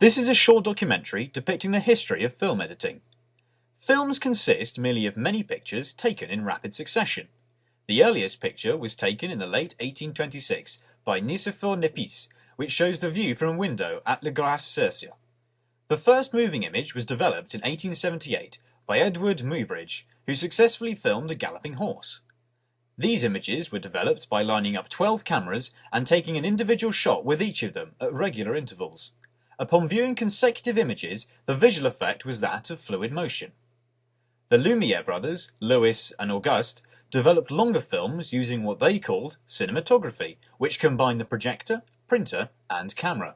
This is a short documentary depicting the history of film editing. Films consist merely of many pictures taken in rapid succession. The earliest picture was taken in the late 1826 by Nicéphore Niépce, which shows the view from a window at Le Grasse-Cercias. The first moving image was developed in 1878 by Edward Muybridge, who successfully filmed a galloping horse. These images were developed by lining up 12 cameras and taking an individual shot with each of them at regular intervals. Upon viewing consecutive images, the visual effect was that of fluid motion. The Lumiere brothers, Louis and Auguste, developed longer films using what they called cinematography, which combined the projector, printer, and camera.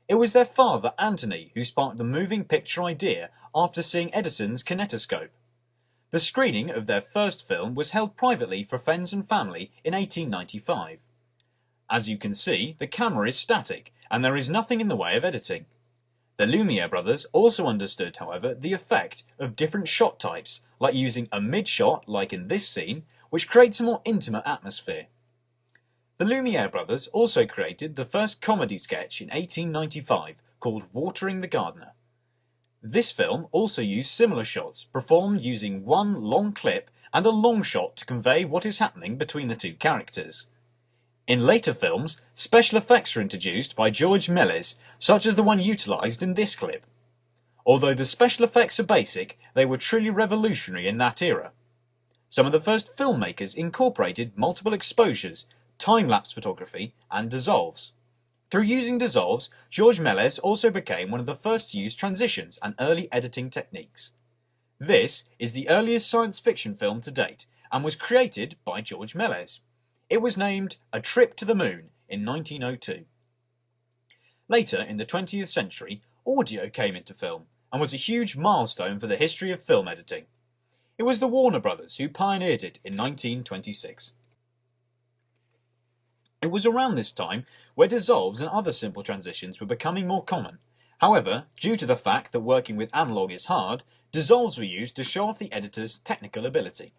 It was their father, Antony, who sparked the moving picture idea after seeing Edison's kinetoscope. The screening of their first film was held privately for friends and family in 1895. As you can see, the camera is static, and there is nothing in the way of editing. The Lumiere brothers also understood, however, the effect of different shot types, like using a mid-shot, like in this scene, which creates a more intimate atmosphere. The Lumiere brothers also created the first comedy sketch in 1895, called Watering the Gardener. This film also used similar shots, performed using one long clip and a long shot to convey what is happening between the two characters. In later films, special effects were introduced by Georges Méliès, such as the one utilised in this clip. Although the special effects are basic, they were truly revolutionary in that era. Some of the first filmmakers incorporated multiple exposures, time-lapse photography, and dissolves. Through using dissolves, Georges Méliès also became one of the first to use transitions and early editing techniques. This is the earliest science fiction film to date, and was created by Georges Méliès. It was named A Trip to the Moon in 1902. Later in the 20th century, audio came into film and was a huge milestone for the history of film editing. It was the Warner Brothers who pioneered it in 1926. It was around this time where dissolves and other simple transitions were becoming more common. However, due to the fact that working with analog is hard, dissolves were used to show off the editor's technical ability.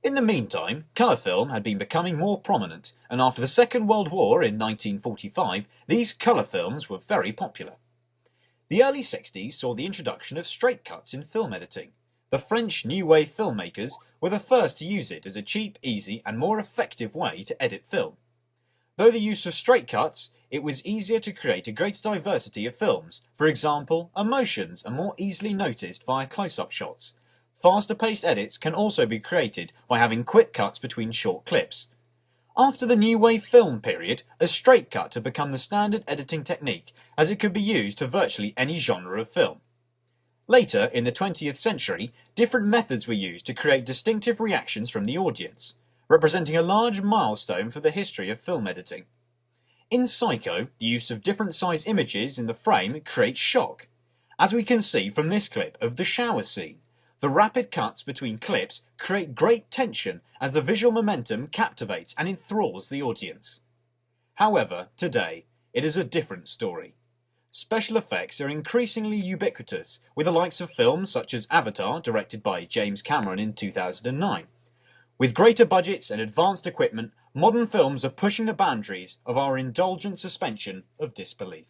In the meantime, colour film had been becoming more prominent, and after the Second World War in 1945, these colour films were very popular. The early 60s saw the introduction of straight cuts in film editing. The French New Wave filmmakers were the first to use it as a cheap, easy, and more effective way to edit film. Though the use of straight cuts, it was easier to create a greater diversity of films. For example, emotions are more easily noticed via close-up shots. Faster-paced edits can also be created by having quick cuts between short clips. After the New Wave film period, a straight cut had become the standard editing technique, as it could be used for virtually any genre of film. Later, in the 20th century, different methods were used to create distinctive reactions from the audience, representing a large milestone for the history of film editing. In Psycho, the use of different size images in the frame creates shock, as we can see from this clip of the shower scene. The rapid cuts between clips create great tension as the visual momentum captivates and enthralls the audience. However, today, it is a different story. Special effects are increasingly ubiquitous, with the likes of films such as Avatar, directed by James Cameron in 2009. With greater budgets and advanced equipment, modern films are pushing the boundaries of our indulgent suspension of disbelief.